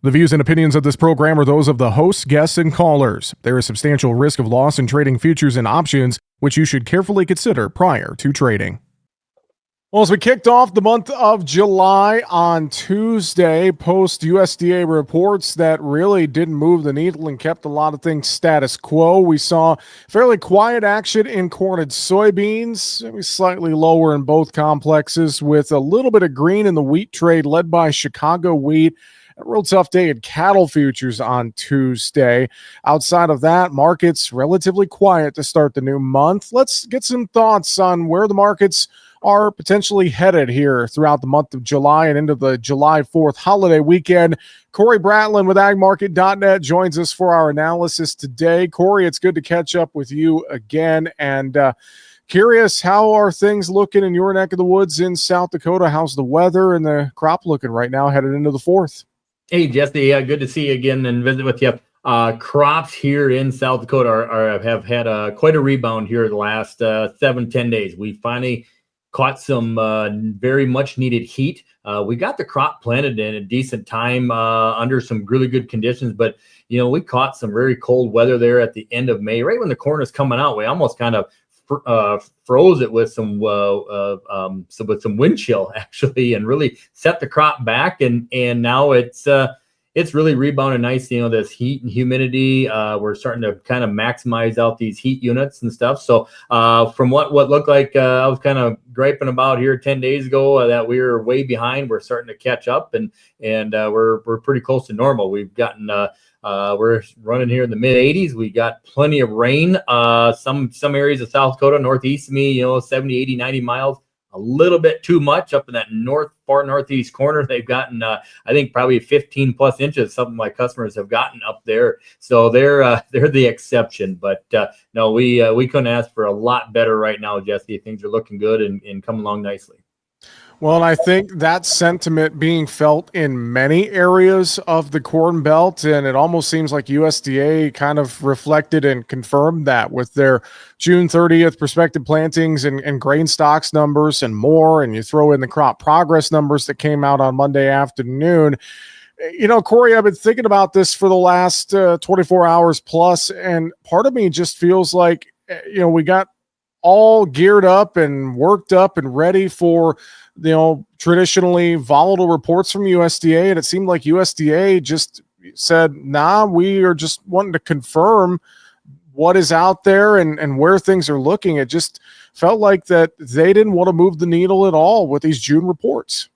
The views and opinions of this program are those of the hosts, guests, and callers. There is substantial risk of loss in trading futures and options, which you should carefully consider prior to trading. Well, as we kicked off the month of July on Tuesday, post USDA reports that really didn't move the needle and kept a lot of things status quo. We saw fairly quiet action in corn and soybeans, maybe slightly lower in both complexes, with a little bit of green in the wheat trade led by Chicago wheat. A real tough day in cattle futures on Tuesday. Outside of that, markets relatively quiet to start the new month. Let's get some thoughts on where the markets are potentially headed here throughout the month of July and into the July 4th holiday weekend. Corey Bratlin with agmarket.net joins us for our analysis today. Corey, it's good to catch up with you again, and curious, how are things looking in your neck of the woods in South Dakota? How's the weather and the crop looking right now headed into the 4th? Hey, Jesse, good to see you again and visit with you. Crops here in South Dakota have had quite a rebound here the last 7-10 days. We finally caught some very much needed heat. We got the crop planted in a decent time under some really good conditions, but we caught some very cold weather there at the end of May, right when the corn is coming out. We almost kind of froze it with some wind chill actually, and really set the crop back. And now it's really rebounded nice. This heat and humidity, we're starting to kind of maximize out these heat units and stuff. So from what looked like I was kind of griping about here 10 days ago that we were way behind, we're starting to catch up, and we're pretty close to normal. We've gotten we're running here in the mid 80s. We got plenty of rain. Some areas of South Dakota, northeast of me, 70, 80, 90 miles. A little bit too much up in that far northeast corner. They've gotten, I think, probably 15 plus inches. Some of my customers have gotten up there, so they're the exception. But no, we couldn't ask for a lot better right now, Jesse. Things are looking good and coming along nicely. Well, and I think that sentiment being felt in many areas of the Corn Belt, and it almost seems like USDA kind of reflected and confirmed that with their June 30th prospective plantings and grain stocks numbers and more, and you throw in the crop progress numbers that came out on Monday afternoon. Corey, I've been thinking about this for the last 24 hours plus, and part of me just feels like, we got all geared up and worked up and ready for traditionally volatile reports from USDA, and it seemed like USDA just said, nah, we are just wanting to confirm what is out there and where things are looking. It just felt like that they didn't want to move the needle at all with these June reports.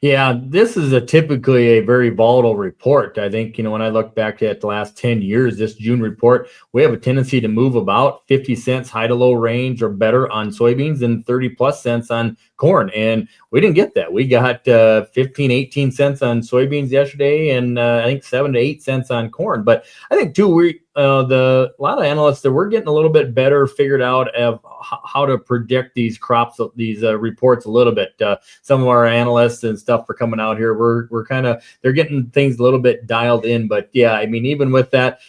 Yeah, this is typically a very volatile report. I think, when I look back at the last 10 years, this June report, we have a tendency to move about 50 cents high to low range or better on soybeans and 30 plus cents on corn. And we didn't get that. We got 15, 18 cents on soybeans yesterday, and I think 7 to 8 cents on corn. But I think too, a lot of analysts that we're getting a little bit better figured out of how to predict these crops, these reports a little bit. Some of our analysts and stuff are coming out here. We're kind of, they're getting things a little bit dialed in. But yeah, I mean, even with that,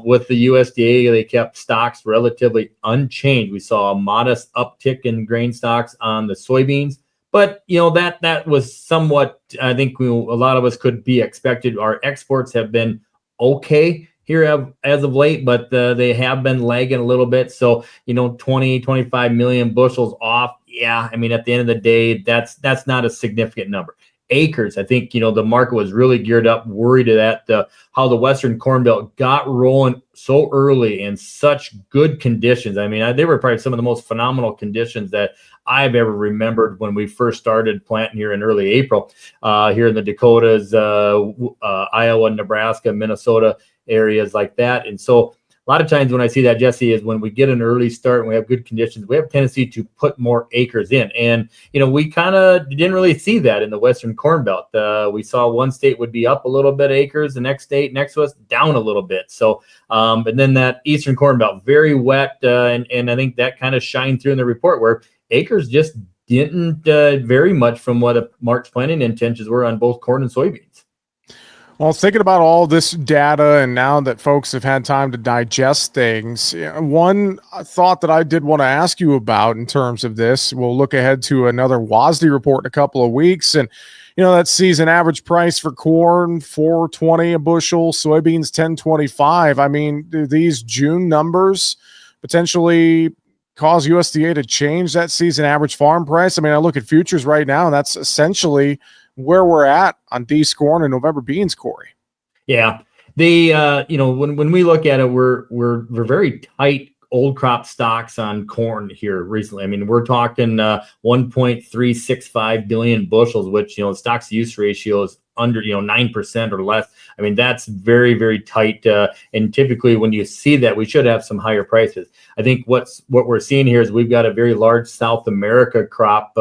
with the USDA, they kept stocks relatively unchanged. We saw a modest uptick in grain stocks on the soybeans. But, that was somewhat, I think a lot of us could be expected. Our exports have been okay here as of late, but they have been lagging a little bit. So, 25 million bushels off. Yeah, I mean, at the end of the day, that's not a significant number. Acres, I think, the market was really geared up, worried at how the Western Corn Belt got rolling so early in such good conditions. I mean, they were probably some of the most phenomenal conditions that I've ever remembered when we first started planting here in early April, here in the Dakotas, Iowa, Nebraska, Minnesota, areas like that. And so a lot of times when I see that, Jesse, is when we get an early start and we have good conditions, we have a tendency to put more acres in. And, we kind of didn't really see that in the Western Corn Belt. We saw one state would be up a little bit acres, the next state next to us down a little bit. So, and then that Eastern Corn Belt, very wet. And I think that kind of shined through in the report where acres just didn't vary much from what a March planting intentions were on both corn and soybeans. Well, thinking about all this data and now that folks have had time to digest things, one thought that I did want to ask you about in terms of this, we'll look ahead to another WASDE report in a couple of weeks. And, That season average price for corn, $4.20 a bushel, soybeans, $10.25. I mean, do these June numbers potentially cause USDA to change that season average farm price? I mean, I look at futures right now, and that's essentially where we're at on D's corn and November beans, Corey. Yeah. When we look at it, we're very tight old crop stocks on corn here recently. I mean, we're talking 1.365 billion bushels, which, the stocks use ratio is under, 9% or less. I mean, that's very, very tight. And typically when you see that, we should have some higher prices. I think what we're seeing here is we've got a very large South America crop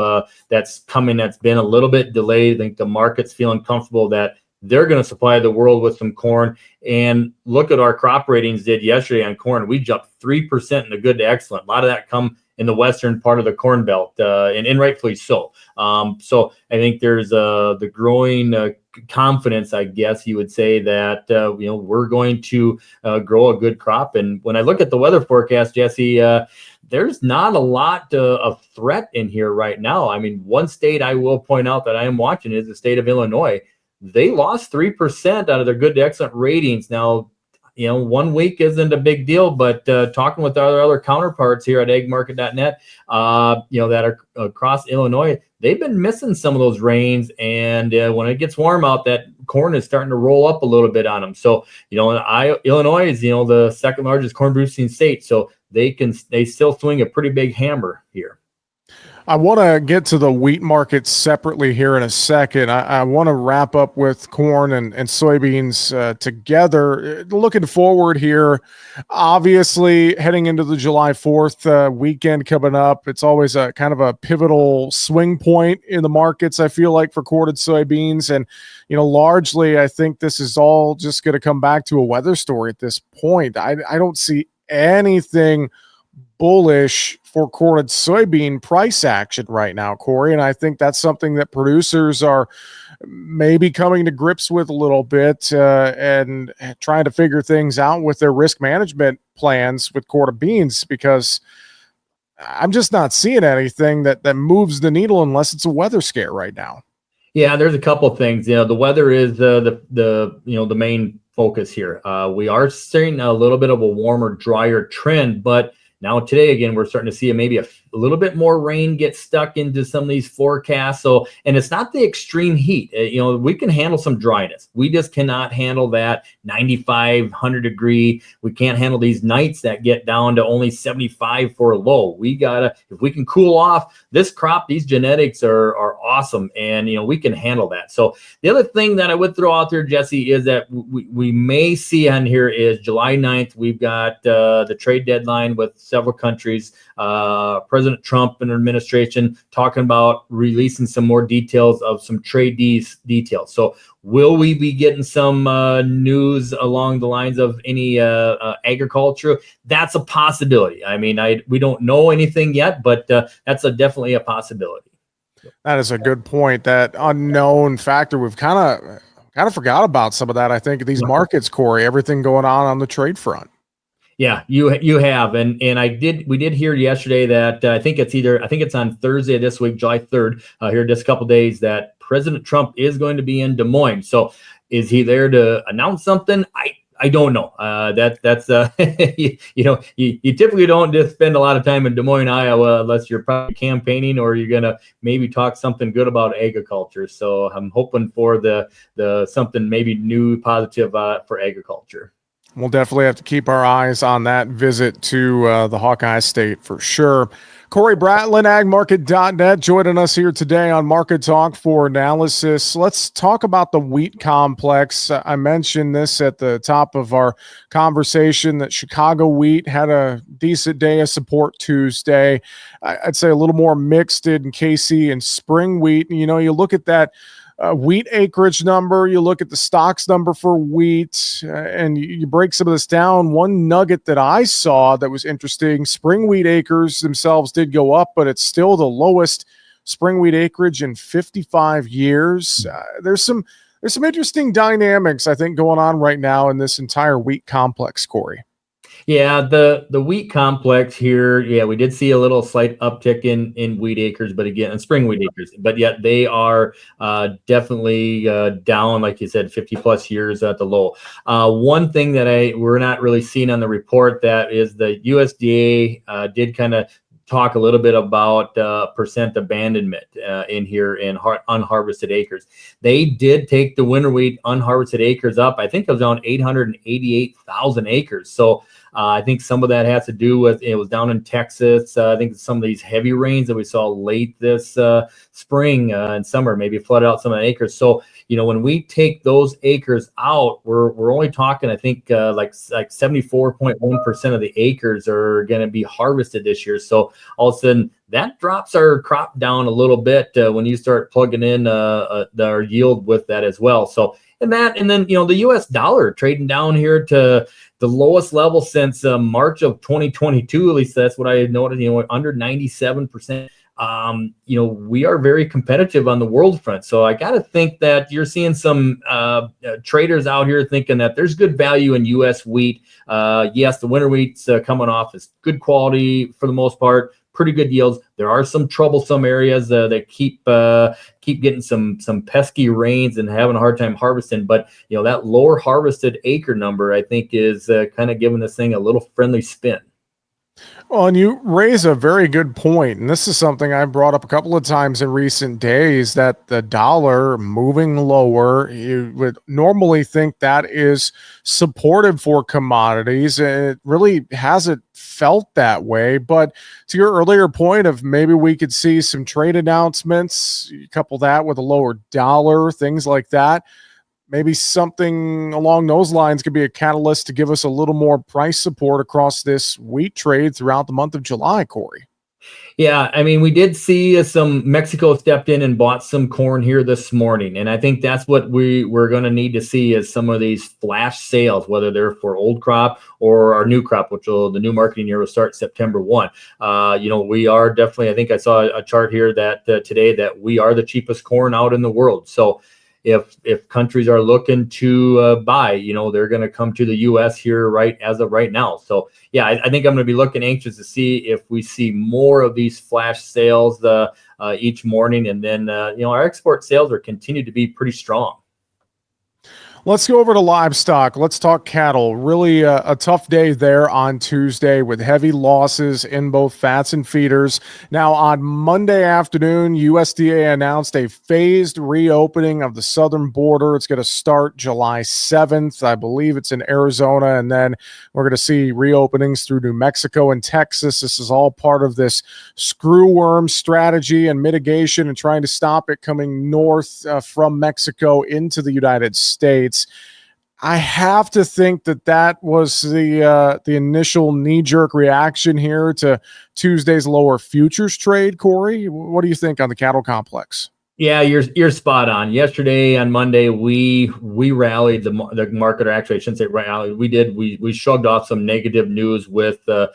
that's coming, that's been a little bit delayed. I think the market's feeling comfortable that they're going to supply the world with some corn. And look at our crop ratings did yesterday on corn. We jumped 3% in the good to excellent. A lot of that come in the western part of the Corn Belt, and rightfully so. So I think there's the growing confidence, I guess you would say, that we're going to grow a good crop. And when I look at the weather forecast, Jesse, there's not a lot of threat in here right now. I mean, one state I will point out that I am watching is the state of Illinois. They lost 3% out of their good to excellent ratings. Now, 1 week isn't a big deal, but talking with our other counterparts here at agmarket.net, that are across Illinois, they've been missing some of those rains. And when it gets warm out, that corn is starting to roll up a little bit on them. So, Illinois is, the second largest corn producing state. So they still swing a pretty big hammer here. I want to get to the wheat market separately here in a second. I want to wrap up with corn and soybeans together. Looking forward here, obviously heading into the July 4th weekend coming up, it's always a kind of a pivotal swing point in the markets, I feel like, for corn and soybeans. And, largely, I think this is all just going to come back to a weather story at this point. I don't see anything bullish for corn and soybean price action right now, Corey. And I think that's something that producers are maybe coming to grips with a little bit and trying to figure things out with their risk management plans with corn and beans, because I'm just not seeing anything that moves the needle unless it's a weather scare right now. Yeah, there's a couple of things. The weather is the main focus here. We are seeing a little bit of a warmer, drier trend, but now today, again, we're starting to see maybe a little bit more rain get stuck into some of these forecasts. So, and it's not the extreme heat. We can handle some dryness. We just cannot handle that 95, 100 degree. We can't handle these nights that get down to only 75 for a low. If we can cool off this crop, these genetics are awesome. And, we can handle that. So the other thing that I would throw out there, Jesse, is that we may see on here is July 9th. We've got the trade deadline with several countries, President Trump and administration talking about releasing some more details of some trade details. So will we be getting some news along the lines of any agriculture? That's a possibility. I mean, we don't know anything yet, but that's definitely a possibility. That is a good point. That unknown factor, we've kind of forgot about some of that. I think these markets, Corey, everything going on the trade front. Yeah, you have, and we did hear yesterday that I think it's on Thursday this week, July 3rd, here just a couple days, that President Trump is going to be in Des Moines. So is he there to announce something? I don't know. That's you typically don't just spend a lot of time in Des Moines, Iowa, unless you're probably campaigning or you're gonna maybe talk something good about agriculture. So I'm hoping for the something maybe new, positive for agriculture. We'll definitely have to keep our eyes on that visit to the Hawkeye State for sure. Corey Bratlin, agmarket.net, joining us here today on Market Talk for analysis. Let's talk about the wheat complex. I mentioned this at the top of our conversation that Chicago wheat had a decent day of support Tuesday. I'd say a little more mixed in KC and spring wheat. You look at that wheat acreage number, you look at the stocks number for wheat, and you break some of this down. One nugget that I saw that was interesting, spring wheat acres themselves did go up, but it's still the lowest spring wheat acreage in 55 years. There's some interesting dynamics, I think, going on right now in this entire wheat complex, Corey. Yeah, the wheat complex here, yeah, we did see a little slight uptick in wheat acres, but again, in spring wheat acres, but yet they are definitely down, like you said, 50 plus years at the low. One thing that we're not really seeing on the report that is the USDA did kind of talk a little bit about percent abandonment in here in unharvested acres. They did take the winter wheat unharvested acres up. I think it was around 888,000 acres. So I think some of that has to do with it was down in Texas. I think some of these heavy rains that we saw late this spring and summer maybe flooded out some of the acres. So when we take those acres out, we're only talking I think like 74.1% of the acres are going to be harvested this year. So all of a sudden that drops our crop down a little bit when you start plugging in our yield with that as well. So and then the U.S. dollar trading down here to the lowest level since March of 2022. At least that's what I noted. Under 97%. We are very competitive on the world front. So I got to think that you're seeing some traders out here thinking that there's good value in U.S. wheat. Yes, the winter wheat's coming off is good quality for the most part. Pretty good yields. There are some troublesome areas that keep getting some pesky rains and having a hard time harvesting. But that lower harvested acre number, I think, is kind of giving this thing a little friendly spin. Well, and you raise a very good point, and this is something I've brought up a couple of times in recent days, that the dollar moving lower, you would normally think that is supportive for commodities, and it really hasn't felt that way. But to your earlier point of maybe we could see some trade announcements, you couple that with a lower dollar, things like that. Maybe something along those lines could be a catalyst to give us a little more price support across this wheat trade throughout the month of July, Corey. Yeah, I mean, we did see some Mexico stepped in and bought some corn here this morning, and I think that's what we're going to need to see is some of these flash sales, whether they're for old crop or our new crop, the new marketing year will start September 1. We are definitely. I think I saw a chart here that today that we are the cheapest corn out in the world. So if countries are looking to buy, they're going to come to the U.S. here as of right now. So yeah, I think I'm going to be looking anxious to see if we see more of these flash sales each morning, and then our export sales are continue to be pretty strong. Let's go over to livestock. Let's talk cattle. Really a tough day there on Tuesday with heavy losses in both fats and feeders. Now on Monday afternoon, USDA announced a phased reopening of the southern border. It's going to start July 7th. I believe it's in Arizona, and then we're going to see reopenings through New Mexico and Texas. This is all part of this screwworm strategy and mitigation and trying to stop it coming north from Mexico into the United States. I have to think that was the initial knee-jerk reaction here to Tuesday's lower futures trade. Corey, what do you think on the cattle complex? Yeah, you're spot on. Yesterday on Monday, we rallied the market, or actually I shouldn't say rallied. We shrugged off some negative news with a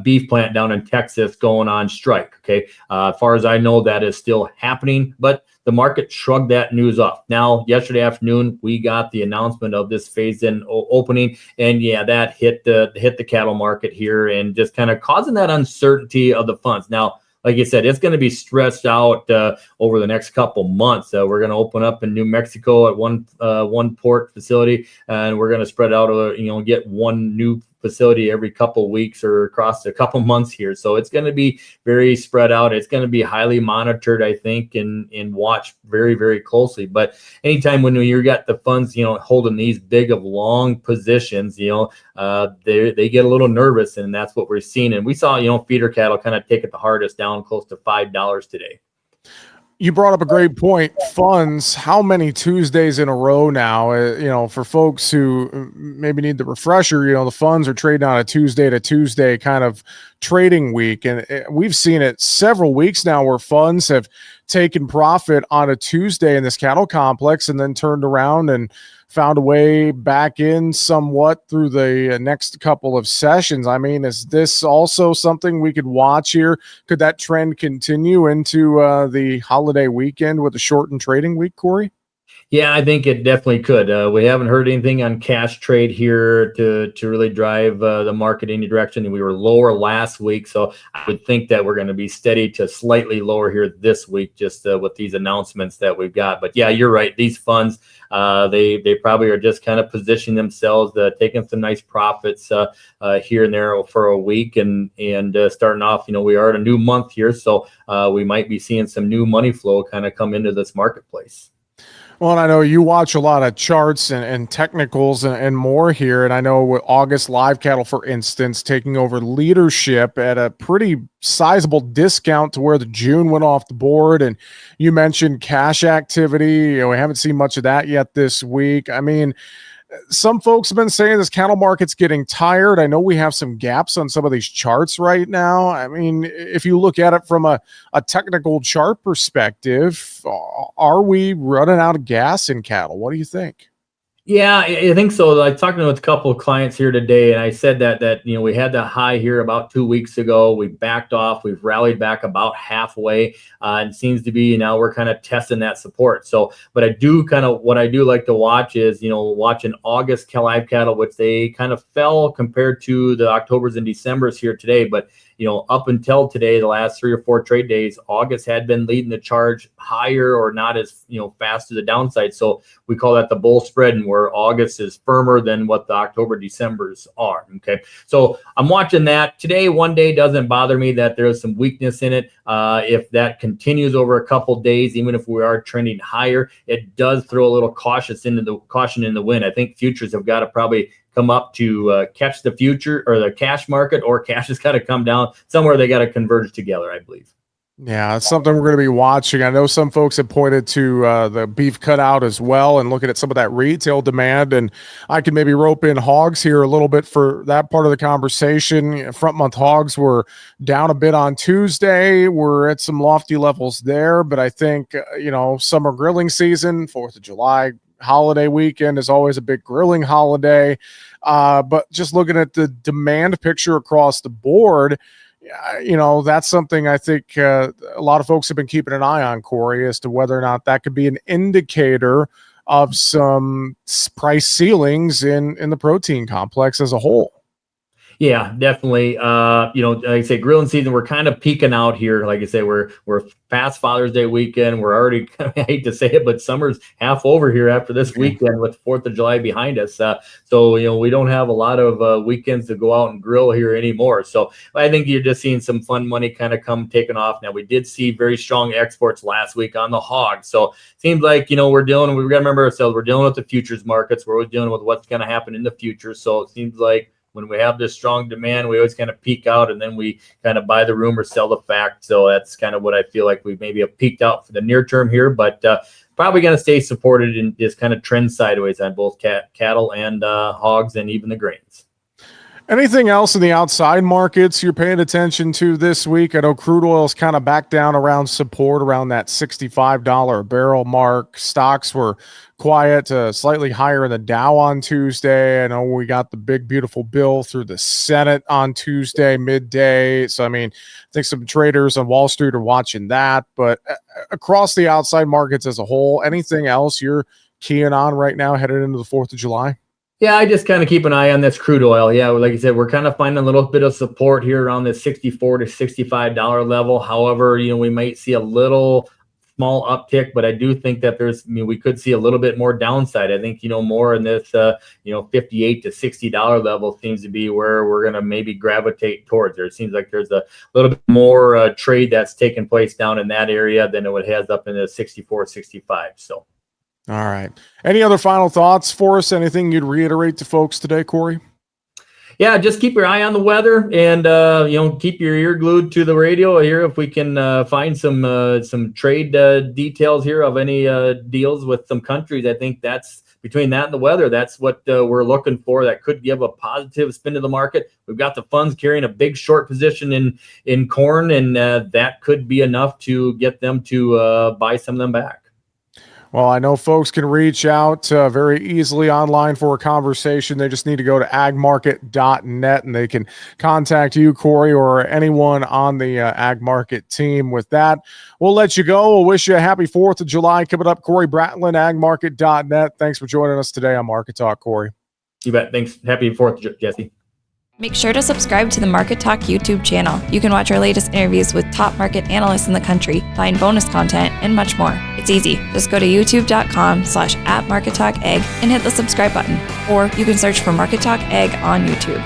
beef plant down in Texas going on strike. Okay, as far as I know, that is still happening, but the market shrugged that news off. Now, yesterday afternoon, we got the announcement of this phased-in opening, and yeah, that hit the cattle market here and just kind of causing that uncertainty of the funds. Now, like you said, it's going to be stretched out over the next couple months. We're going to open up in New Mexico at one port facility, and we're going to spread out, get one new facility every couple weeks or across a couple months here. So it's going to be very spread out. It's going to be highly monitored, I think, and watched very, very closely. But anytime when you got the funds, holding these big of long positions, they get a little nervous, and that's what we're seeing. And we saw, feeder cattle kind of take it the hardest, down close to $5 today. You brought up a great point. Funds, how many Tuesdays in a row now? For folks who maybe need the refresher, the funds are trading on a Tuesday to Tuesday kind of trading week. And we've seen it several weeks now where funds have taken profit on a Tuesday in this cattle complex and then turned around and found a way back in somewhat through the next couple of sessions. I mean, is this also something we could watch here? Could that trend continue into the holiday weekend with a shortened trading week, Corey? Yeah, I think it definitely could. We haven't heard anything on cash trade here to really drive the market any direction. We were lower last week, so I would think that we're going to be steady to slightly lower here this week, just with these announcements that we've got. But yeah, you're right. These funds, they probably are just kind of positioning themselves, taking some nice profits here and there for a week, and starting off. We are in a new month here, so we might be seeing some new money flow kind of come into this marketplace. Well, and I know you watch a lot of charts and technicals and more here. And I know with August live cattle, for instance, taking over leadership at a pretty sizable discount to where the June went off the board. And you mentioned cash activity. We haven't seen much of that yet this week. I mean, some folks have been saying this cattle market's getting tired. I know we have some gaps on some of these charts right now. I mean, if you look at it from a technical chart perspective, are we running out of gas in cattle? What do you think? Yeah, I think so. I talked with a couple of clients here today, and I said that we had that high here about 2 weeks ago. We backed off. We've rallied back about halfway, and seems to be now we're kind of testing that support. So, but what I do like to watch is watching August live cattle, which they kind of fell compared to the Octobers and Decembers here today, but up until today, the last 3 or 4 trade days, August had been leading the charge higher or not as fast to the downside. So we call that the bull spread, and where August is firmer than what the October Decembers are. Okay, so I'm watching that today. One day doesn't bother me that there's some weakness in it. If that continues over a couple days, even if we are trending higher, it does throw a little caution in the wind. I think futures have got to probably come up to catch the future or the cash market, or cash has got to come down somewhere. They got to converge together, I believe. Yeah, it's something we're going to be watching. I know some folks have pointed to the beef cutout as well and looking at some of that retail demand. And I can maybe rope in hogs here a little bit for that part of the conversation. Front month hogs were down a bit on Tuesday. We're at some lofty levels there. But I think, summer grilling season, 4th of July, holiday weekend is always a big grilling holiday. But just looking at the demand picture across the board, that's something I think a lot of folks have been keeping an eye on, Corey, as to whether or not that could be an indicator of some price ceilings in the protein complex as a whole. Yeah, definitely. Like I say, grilling season, we're kind of peaking out here. Like I say, we're past Father's Day weekend. We're already, I hate to say it, but summer's half over here after this weekend with 4th of July behind us. So we don't have a lot of weekends to go out and grill here anymore. So I think you're just seeing some fun money kind of come taking off. Now, we did see very strong exports last week on the hog. So it seems like, we've got to remember ourselves. We're dealing with the futures markets. We're always dealing with what's going to happen in the future. So it seems like when we have this strong demand, we always kind of peak out, and then we kind of buy the rumor, sell the fact. So that's kind of what I feel like we maybe have peaked out for the near term here, but probably going to stay supported in this kind of trend sideways on both cattle and hogs and even the grains. Anything else in the outside markets you're paying attention to this week? I know crude oil's kind of back down around support, around that $65 a barrel mark. Stocks were quiet, slightly higher in the Dow on Tuesday. I know we got the big, beautiful bill through the Senate on Tuesday, midday. So, I mean, I think some traders on Wall Street are watching that. But across the outside markets as a whole, anything else you're keying on right now headed into the 4th of July? Yeah, I just kind of keep an eye on this crude oil. Yeah, like I said, we're kind of finding a little bit of support here around this $64 to $65 level. However, we might see a little small uptick, but I do think that we could see a little bit more downside. I think, more in this, $58 to $60 level seems to be where we're going to maybe gravitate towards. It seems like there's a little bit more trade that's taking place down in that area than it has up in the 64, 65. So. All right. Any other final thoughts for us? Anything you'd reiterate to folks today, Corey? Yeah, just keep your eye on the weather, and keep your ear glued to the radio here. If we can find some trade details here of any deals with some countries, I think that's between that and the weather. That's what we're looking for. That could give a positive spin to the market. We've got the funds carrying a big short position in corn, and that could be enough to get them to buy some of them back. Well, I know folks can reach out very easily online for a conversation. They just need to go to agmarket.net and they can contact you, Corey, or anyone on the Ag Market team. With that, we'll let you go. We'll wish you a happy 4th of July. Coming up, Corey Bratlin, agmarket.net. Thanks for joining us today on Market Talk, Corey. You bet. Thanks. Happy 4th, Jesse. Make sure to subscribe to the Market Talk YouTube channel. You can watch our latest interviews with top market analysts in the country, find bonus content, and much more. It's easy. Just go to youtube.com/@MarketTalkAg and hit the subscribe button. Or you can search for Market Talk Ag on YouTube.